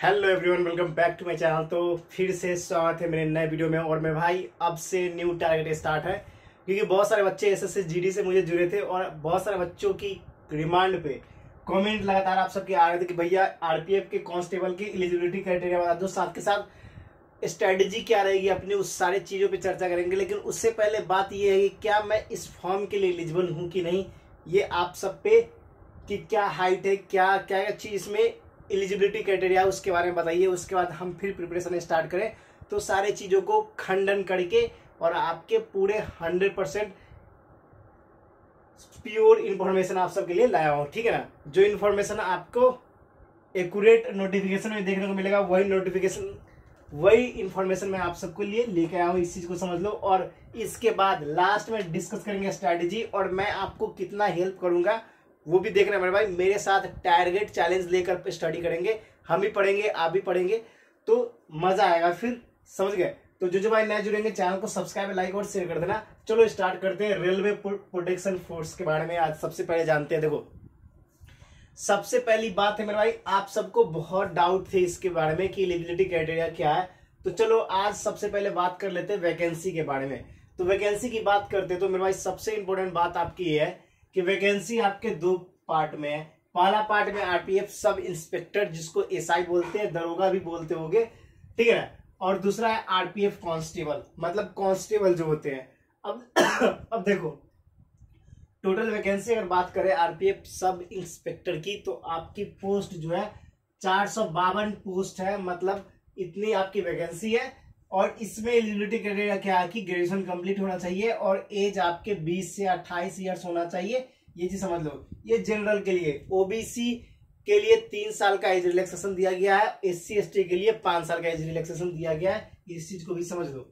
Hello everyone, welcome back to my channel. तो फिर से स्वागत है मेरे नए वीडियो में। और मैं भाई अब से न्यू टारगेट स्टार्ट है, क्योंकि बहुत सारे बच्चे एसएससी जीडी से मुझे जुड़े थे और बहुत सारे बच्चों की डिमांड पे कमेंट लगातार आप सबके आ रहे थे कि भैया आरपीएफ के कांस्टेबल की एलिजिबिलिटी क्राइटेरिया बता दो, साथ के साथ स्ट्रेटेजी क्या रहेगी अपनी, उस सारे चीज़ों पे चर्चा करेंगे। लेकिन उससे पहले बात यह है कि क्या मैं इस फॉर्म के लिए एलिजिबल हूँ कि नहीं, ये आप सब पे कि क्या हाइट है, क्या क्या चीज़ इसमें एलिजिबिलिटी क्राइटेरिया, उसके बारे में बताइए। उसके बाद हम फिर प्रिपरेशन स्टार्ट करें। तो सारे चीज़ों को खंडन करके और आपके पूरे 100% प्योर इन्फॉर्मेशन आप सबके लिए लाया हूँ, ठीक है ना। जो इन्फॉर्मेशन आपको एक्यूरेट नोटिफिकेशन में देखने को मिलेगा, वही इन्फॉर्मेशन मैं आप सबके लिए लेके आया हूँ। इस चीज़ को समझ लो। और इसके बाद लास्ट में डिस्कस करेंगे स्ट्रैटेजी, और मैं आपको कितना हेल्प करूंगा वो भी देखना मेरे भाई। मेरे साथ टारगेट चैलेंज लेकर स्टडी करेंगे, हम ही पढ़ेंगे, आप भी पढ़ेंगे, तो मजा आएगा फिर, समझ गए। तो जो भाई नए जुड़ेंगे चैनल को सब्सक्राइब, लाइक और शेयर कर देना। चलो स्टार्ट करते हैं। रेलवे प्रोटेक्शन फोर्स के बारे में आज सबसे पहले जानते हैं। देखो, सबसे पहली बात है मेरे भाई, आप सबको बहुत डाउट थे इसके बारे में कि एलिजिबिलिटी क्राइटेरिया क्या है। तो चलो आज सबसे पहले बात कर लेते हैं वैकेंसी के बारे में। तो वैकेंसी की बात करते हैं तो मेरे भाई सबसे इंपॉर्टेंट बात आपकी ये है कि वैकेंसी आपके दो पार्ट में है। पहला पार्ट में आरपीएफ सब इंस्पेक्टर, जिसको एसआई बोलते हैं, दरोगा भी बोलते होंगे, ठीक है ना। और दूसरा है आरपीएफ कांस्टेबल, मतलब कांस्टेबल जो होते हैं। अब देखो, टोटल वैकेंसी अगर बात करें आरपीएफ सब इंस्पेक्टर की, तो आपकी पोस्ट जो है 452 पोस्ट है, मतलब इतनी आपकी वैकेंसी है। और इसमें एलिजिबिलिटी क्राइटेरिया क्या है कि ग्रेजुएशन कंप्लीट होना चाहिए और एज आपके 20 से 28 ईयर्स होना चाहिए। ये चीज समझ लो। ये जनरल के लिए, ओबीसी के लिए 3 साल का एज रिलैक्सेशन दिया गया है, एससी एसटी के लिए 5 साल का एज रिलैक्सेशन दिया गया है। इस चीज को भी समझ लो।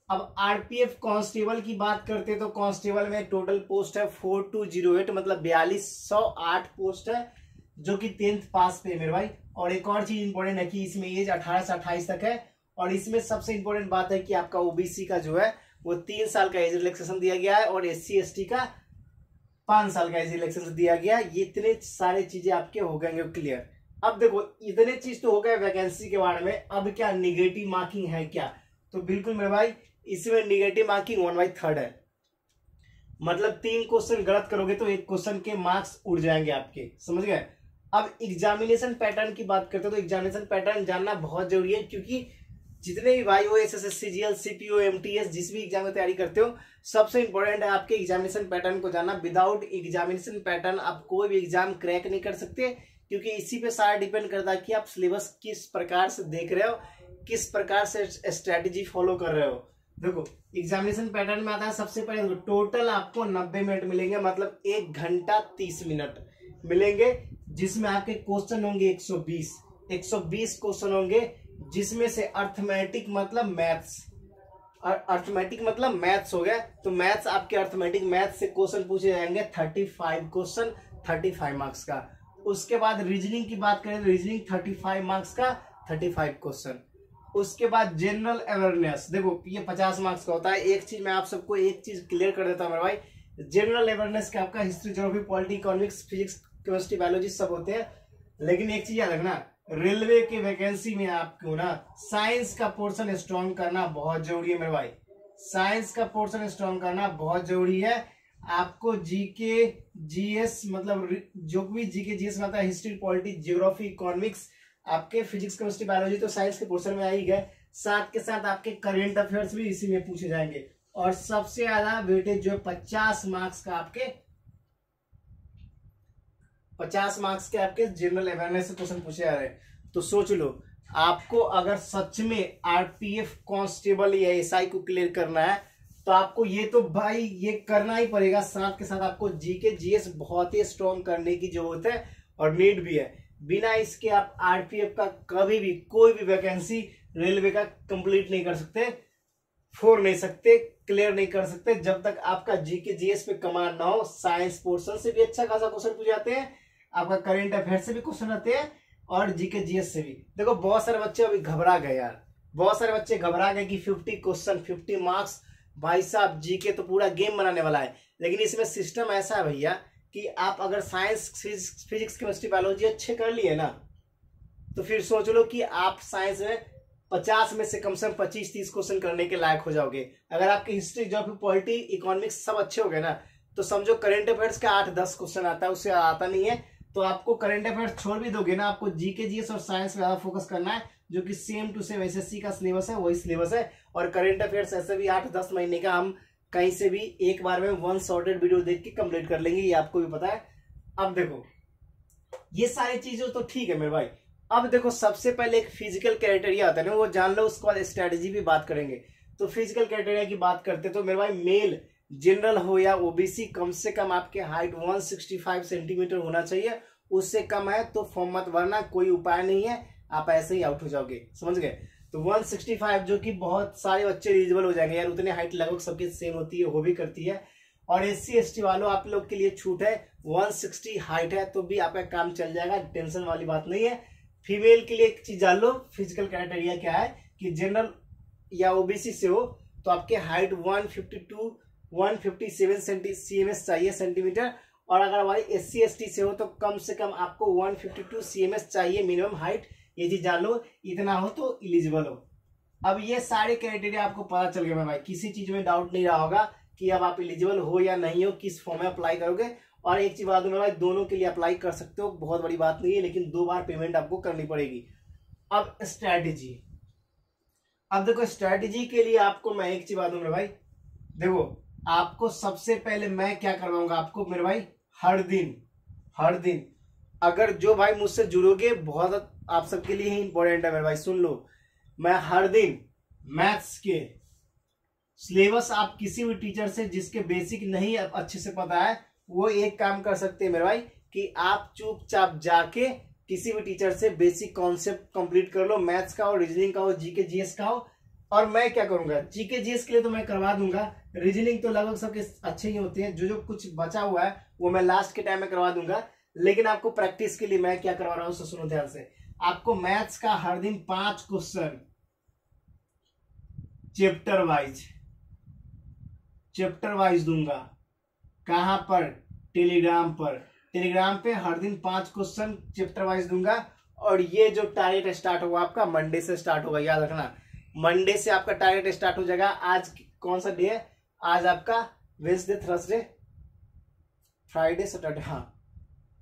अब आरपीएफ कांस्टेबल की बात करते तो कांस्टेबल में टोटल पोस्ट है 4208, मतलब 4208 पोस्ट है, जो कि 10th पास पे मेरे भाई। और एक और चीज इंपॉर्टेंट है कि इसमें एज 18 से 28 तक है। और इसमें सबसे इंपॉर्टेंट बात है कि आपका ओबीसी का जो है वो 3 साल का एज रिलैक्सेशन दिया गया है और एससी एसटी का 5 साल का एज रिलैक्सेशन दिया गया। ये इतने सारे चीजें आपके हो गएंगे क्लियर। अब देखो, इतने चीज तो हो गए वैकेंसी के बारे में। अब क्या निगेटिव मार्किंग है क्या? तो बिल्कुल मेरे भाई, इसमें निगेटिव मार्किंग 1/3 है, मतलब 3 क्वेश्चन गलत करोगे तो 1 क्वेश्चन के मार्क्स उड़ जाएंगे आपके, समझ गए। अब एग्जामिनेशन पैटर्न की बात करते हो तो एग्जामिनेशन पैटर्न जानना बहुत जरूरी है, क्योंकि जितने भी भाई ओएसएस, सीजीएल, सीपीओ, एमटीएस, जिस भी एग्जाम की तैयारी करते हो, सबसे इंपॉर्टेंट है आपके एग्जामिनेशन पैटर्न को जानना। विदाउट एग्जामिनेशन पैटर्न आप कोई भी एग्जाम क्रैक नहीं कर सकते, क्योंकि इसी पे सारा डिपेंड करता है कि आप सिलेबस किस प्रकार से देख रहे हो, किस प्रकार से स्ट्रेटेजी फॉलो कर रहे हो। देखो, एग्जामिनेशन पैटर्न में आता है सबसे पहले टोटल आपको 90 मिनट मिलेंगे, मतलब 1 घंटा 30 मिनट मिलेंगे, जिसमें आपके क्वेश्चन होंगे 120 क्वेश्चन होंगे, जिसमें से अर्थमेटिक मतलब मैथ्स, अर्थमेटिक मतलब मैथ्स हो गया। तो मैथ्स आपके अर्थमेटिक मैथ्स से क्वेश्चन पूछे जाएंगे 35 क्वेश्चन, 35 मार्क्स का। उसके बाद रीजनिंग की बात करें तो रीजनिंग 35 मार्क्स का 35 क्वेश्चन। उसके बाद जनरल अवेयरनेस, देखो ये 50 मार्क्स का होता है। एक चीज मैं आप सबको एक चीज क्लियर कर देता हूँ मेरे भाई, जनरल अवेयरनेस का आपका history, geography, polity, economics, physics, chemistry, biology सब होते हैं। लेकिन एक चीज याद रखना, रेलवे की वैकेंसी में आपको ना साइंस का पोर्शन स्ट्रॉन्ग करना बहुत जरूरी है मेरे भाई। साइंस का पोर्शन स्ट्रॉन्ग करना बहुत जरूरी है। आपको जीके जीएस, मतलब जो भी जीके जीएस में आता है, हिस्ट्री, पॉलिटी, ज्योग्राफी, इकोनॉमिक्स, आपके फिजिक्स, केमिस्ट्री, बायोलॉजी तो साइंस के पोर्शन में आ ही गए। साथ के साथ आपके करेंट अफेयर्स भी इसी में पूछे जाएंगे। और सबसे ज्यादा वेटेज जो है 50 मार्क्स का आपके, 50 मार्क्स के आपके जनरल अवेयरनेस से क्वेश्चन पूछे जा रहे हैं। तो सोच लो, आपको अगर सच में आरपीएफ कांस्टेबल या एसआई को क्लियर करना है तो आपको ये तो भाई ये करना ही पड़ेगा। साथ के साथ आपको जीके जीएस बहुत ही स्ट्रॉन्ग करने की जरूरत है और नीड भी है। बिना इसके आप आरपीएफ का कभी भी कोई भी वैकेंसी रेलवे का कंप्लीट नहीं कर सकते, फोड़ नहीं सकते, क्लियर नहीं कर सकते, जब तक आपका जीके जीएस पे कमांड ना हो। साइंस पोर्शन से भी अच्छा खासा क्वेश्चन पूछ जाते हैं, आपका करेंट अफेयर से भी क्वेश्चन आते हैं, और जीके जीएस से भी। देखो, बहुत सारे बच्चे अभी घबरा गए यार, बहुत सारे बच्चे घबरा गए कि 50 क्वेश्चन 50 मार्क्स, भाई साहब जीके तो पूरा गेम बनाने वाला है। लेकिन इसमें सिस्टम ऐसा है भैया कि आप अगर साइंस, फिजिक्स, केमिस्ट्री, बायोलॉजी अच्छे कर लिए ना, तो फिर सोच लो कि आप साइंस में 50 में से कम 25-30 क्वेश्चन करने के लायक हो जाओगे। अगर आपकी हिस्ट्री, ज्योग्राफी, पॉलिटी, इकोनॉमिक्स सब अच्छे हो गए ना, तो समझो करंट अफेयर्स का 8-10 क्वेश्चन आता है, उससे आता नहीं है। तो आपको करंट अफेयर्स छोड़ भी दोगे ना, आपको जीके जीएस और साइंस पे ज्यादा फोकस करना है, जो कि सेम टू सेम एसएससी का सिलेबस है, वही सिलेबस है। और करंट अफेयर्स ऐसे भी 8-10 महीने का हम कहीं से भी एक बार में वन शॉर्टेड वीडियो देख के कंप्लीट कर लेंगे, ये आपको भी पता है। अब देखो ये सारी चीजें तो ठीक है मेरे भाई। अब देखो सबसे पहले एक फिजिकल क्राइटेरिया आता है ना, वो जान लो, उसके बाद स्ट्रेटेजी भी बात करेंगे। तो फिजिकल क्राइटेरिया की बात करते तो मेरे भाई मेल जनरल हो या ओबीसी, कम से कम आपके हाइट 165 सेंटीमीटर होना चाहिए। उससे कम है तो फॉर्म मत भरना, कोई उपाय नहीं है, आप ऐसे ही आउट हो जाओगे, समझ गए। तो 165 जो कि बहुत सारे बच्चे एलिजिबल हो जाएंगे यार, उतने हाइट लगभग सबकी सेम होती है, वो भी करती है। और SC ST वालों आप लोग के लिए छूट है, 160 हाइट है तो भी आपका काम चल जाएगा, टेंशन वाली बात नहीं है। फीमेल के लिए एक चीज जान लो, फिजिकल क्राइटेरिया क्या है कि जनरल या ओबीसी से हो तो आपके हाइट 157 CMS चाहिए सेंटीमीटर। और अगर हमारी SC ST से हो तो कम से कम आपको 152 CMS चाहिए मिनिमम हाइट, ये चीज जान लो, इतना हो तो एलिजिबल हो। अब ये सारे क्राइटेरिया आपको पता चल गया भाई, किसी चीज में डाउट नहीं रहा होगा कि अब आप एलिजिबल हो या नहीं हो, किस फॉर्म में अप्लाई करोगे। और एक चीज बता दूं भाई, दोनों के लिए अप्लाई कर सकते हो, बहुत बड़ी बात नहीं है, लेकिन 2 बार पेमेंट आपको करनी पड़ेगी। अब स्ट्रैटेजी, अब देखो स्ट्रैटेजी के लिए आपको मैं एक चीज बता दूं मेरे भाई, देखो आपको सबसे पहले मैं क्या करवाऊंगा आपको मेरे भाई, हर दिन अगर जो भाई मुझसे जुड़ोगे, बहुत आप सबके लिए ही इंपॉर्टेंट है मेरे भाई, सुन लो, मैं हर दिन मैथ्स के सिलेबस, आप किसी भी टीचर से जिसके बेसिक नहीं अच्छे से पता है, वो एक काम कर सकते हैं मेरे भाई कि आप चुपचाप जाके किसी भी टीचर से बेसिक कॉन्सेप्ट कंप्लीट कर लो, मैथ्स का हो, रीजनिंग का हो, जीके जीएस का हो। और मैं क्या करूंगा, जीके जीएस के लिए तो मैं करवा दूंगा, रीजनिंग तो लगभग सबके अच्छे ही होते हैं, जो कुछ बचा हुआ है वो मैं लास्ट के टाइम में करवा दूंगा। लेकिन आपको प्रैक्टिस के लिए मैं क्या करवा रहा हूं, सुनो ध्यान से। आपको मैथ्स का हर दिन 5 क्वेश्चन चैप्टर वाइज दूंगा। कहां पर, टेलीग्राम पे हर दिन 5 क्वेश्चन चैप्टर वाइज दूंगा। और ये जो टारगेट स्टार्ट होगा आपका मंडे से स्टार्ट होगा, याद रखना, मंडे से आपका टारगेट स्टार्ट हो जाएगा। आज कौन सा डे है, आज आपका वेडनेसडे, थर्सडे, फ्राइडे, सैटरडे, हाँ,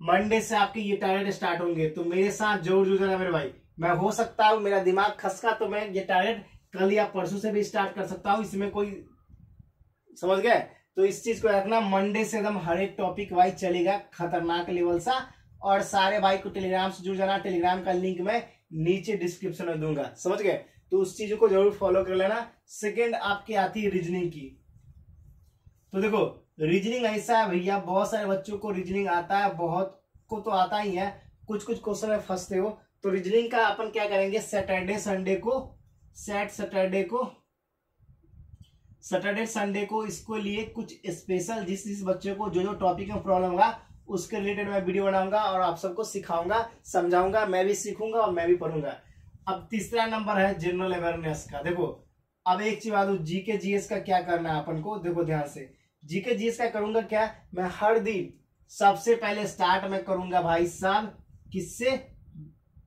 मंडे से आपके ये टारगेट स्टार्ट होंगे। तो मेरे साथ जरूर जुड़ना मेरे भाई। मैं हो सकता हूँ मेरा दिमाग खसका तो मैं ये टारगेट कल या परसों से भी स्टार्ट कर सकता हूँ, इसमें कोई, समझ गए। तो इस चीज को रखना, मंडे से एकदम हर एक टॉपिक वाइज चलेगा, खतरनाक लेवल सा। और सारे भाई को टेलीग्राम से जुड़ जाना, टेलीग्राम का लिंक मैं नीचे डिस्क्रिप्शन में दूंगा, समझ गए। तो उस चीज को जरूर फॉलो कर लेना। सेकेंड आपकी आती है रीजनिंग की। तो देखो रीजनिंग ऐसा है भैया, बहुत सारे बच्चों को रीजनिंग आता है, बहुत को तो आता ही है, कुछ क्वेश्चन में फंसते हो। तो रीजनिंग का अपन क्या करेंगे, सैटरडे संडे को इसको लिए कुछ स्पेशल, जिस बच्चे को जो टॉपिक में प्रॉब्लम होगा उसके रिलेटेड मैं वीडियो बनाऊंगा और आप सबको सिखाऊंगा, समझाऊंगा, मैं भी सीखूंगा और मैं भी पढ़ूंगा। अब तीसरा नंबर है जनरल अवेयरनेस का। देखो अब एक चीज बात, जीके जीएस का क्या करना है अपन को, देखो ध्यान से। जीके जीएस का करूंगा क्या, मैं हर दिन सबसे पहले स्टार्ट में करूंगा भाई साहब, किससे,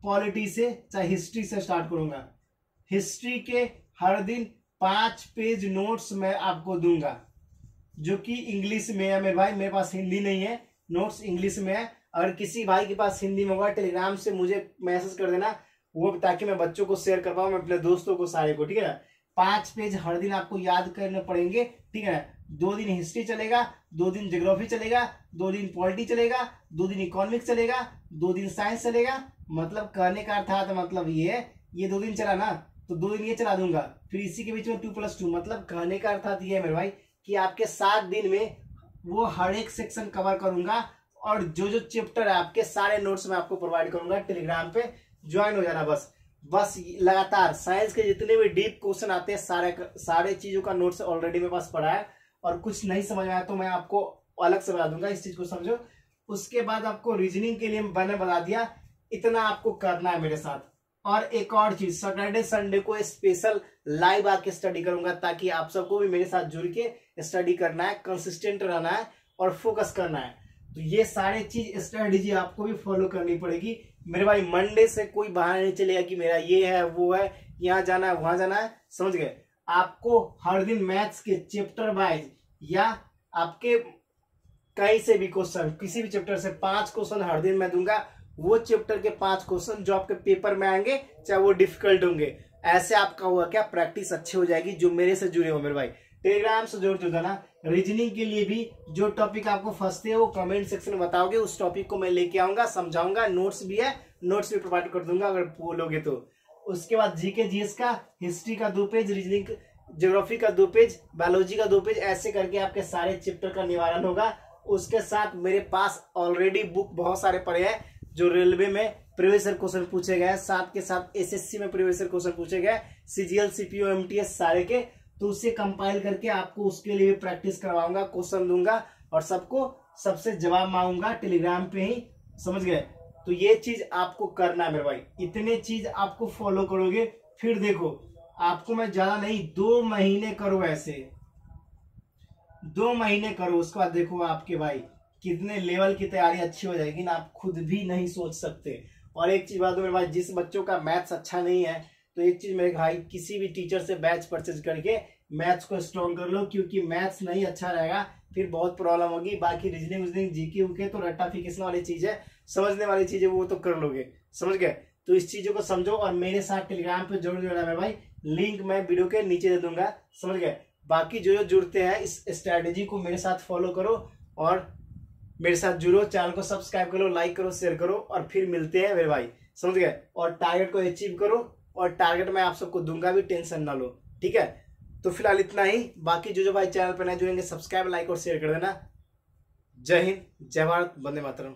पॉलिटी से, चाहे हिस्ट्री से स्टार्ट करूंगा। हिस्ट्री के हर दिन 5 पेज नोट्स मैं आपको दूंगा, जो कि इंग्लिश में है मेरे भाई, मेरे पास हिंदी नहीं है, नोट्स इंग्लिश में है। अगर किसी भाई के पास हिंदी में होगा, टेलीग्राम से मुझे मैसेज कर देना, वो ताकि मैं बच्चों को शेयर कर पाऊं, मैं अपने दोस्तों को, सारे को, ठीक है ना। 5 पेज हर दिन आपको याद करने पड़ेंगे, ठीक है ना। 2 दिन हिस्ट्री चलेगा, 2 दिन ज्योग्राफी चलेगा, 2 दिन पॉलिटी चलेगा, 2 दिन इकोनॉमिक्स चलेगा, 2 दिन साइंस चलेगा। मतलब कहने का अर्थात मतलब ये 2 दिन चला ना, तो 2 दिन ये चला दूंगा, फिर इसी के बीच में 2+2, मतलब कहने का अर्थात ये है मेरे भाई कि आपके 7 दिन में वो हर एक सेक्शन कवर करूंगा। और जो चैप्टर है आपके सारे नोट्स मैं आपको प्रोवाइड करूंगा, टेलीग्राम पे ज्वाइन हो जाना बस लगातार। साइंस के जितने भी डीप क्वेश्चन आते हैं, सारे चीजों का नोट्स ऑलरेडी मेरे पास पड़ा है। और कुछ नहीं समझ में आया तो मैं आपको अलग से बता दूंगा, इस चीज को समझो। उसके बाद आपको रीजनिंग के लिए मैंने बता दिया, इतना आपको करना है मेरे साथ। और एक और चीज, सैटरडे संडे को स्पेशल लाइव आके स्टडी करूंगा, ताकि आप सबको भी मेरे साथ जुड़ के स्टडी करना है, कंसिस्टेंट रहना है और फोकस करना है। तो ये सारे चीज स्ट्रेटेजी आपको भी फॉलो करनी पड़ेगी मेरे भाई। मंडे से कोई बहाना नहीं चलेगा कि मेरा ये है वो है, यहाँ जाना है वहां जाना है, समझ गए। आपको हर दिन मैथ्स के चैप्टर वाइज या आपके कहीं से भी क्वेश्चन, किसी भी चैप्टर से 5 क्वेश्चन हर दिन मैं दूंगा। वो चैप्टर के 5 क्वेश्चन जो आपके पेपर में आएंगे, चाहे वो डिफिकल्ट होंगे, ऐसे आपका हुआ क्या प्रैक्टिस अच्छी हो जाएगी जो मेरे से जुड़े हो मेरे भाई। टेलीग्राम से जोड़ देना। रीजनिंग के लिए भी जो टॉपिक आपको फंसते है वो कमेंट सेक्शन में बताओगे, उस टॉपिक को मैं लेके आऊंगा, समझाऊंगा। नोट्स भी है, नोट्स भी प्रोवाइड कर दूंगा अगर बोलोगे तो। उसके बाद जीके जीएस का, हिस्ट्री का 2 पेज, रीजनिंग ज्योग्राफी का 2 पेज, बायोलॉजी का 2 पेज, ऐसे करके आपके सारे चैप्टर का निवारण होगा। उसके साथ मेरे पास ऑलरेडी बुक बहुत सारे पड़े हैं जो रेलवे में प्रीवियस ईयर क्वेश्चन पूछे गए, साथ के साथ एसएससी में प्रीवियस ईयर क्वेश्चन पूछे गए, सीजीएल सीपीओ एमटीएस सारे के। तो उसे कंपाइल करके आपको उसके लिए प्रैक्टिस करवाऊंगा, क्वेश्चन दूंगा और सबको सबसे जवाब मांगूंगा टेलीग्राम पे ही, समझ गए। तो ये चीज आपको करना है मेरे भाई। इतने चीज आपको फॉलो करोगे, फिर देखो आपको मैं ज्यादा नहीं 2 महीने करो, ऐसे 2 महीने करो, उसके बाद देखो आपके भाई कितने लेवल की तैयारी अच्छी हो जाएगी ना, आप खुद भी नहीं सोच सकते। और एक चीज बात मेरे भाई, जिस बच्चों का मैथ्स अच्छा नहीं है तो एक चीज मेरे भाई, किसी भी टीचर से बैच परचेज करके मैथ्स को स्ट्रॉन्ग कर लो, क्योंकि मैथ्स नहीं अच्छा रहेगा फिर बहुत प्रॉब्लम होगी। बाकी रीजनिंग जीके उके तो रट्टाफिकेशन वाली चीज है, समझने वाली चीज है, वो तो कर लोगे, समझ गए। तो इस चीजों को समझो और मेरे साथ टेलीग्राम पे जोड़ देना मेरे भाई, लिंक मैं वीडियो के नीचे दे दूंगा, समझ गए। बाकी जो जुड़ते हैं इस स्ट्रैटेजी को मेरे साथ फॉलो करो और मेरे साथ जुड़ो, चैनल को सब्सक्राइब करो, लाइक करो, शेयर करो और फिर मिलते हैं मेरे भाई, समझ गए। और टारगेट को अचीव करो और टारगेट मैं आप सबको दूंगा भी, टेंशन ना लो, ठीक है। तो फिलहाल इतना ही। बाकी जो भाई चैनल पर नए जुड़ेंगे सब्सक्राइब, लाइक और शेयर कर देना। जय हिंद, जय भारत, वंदे मातरम।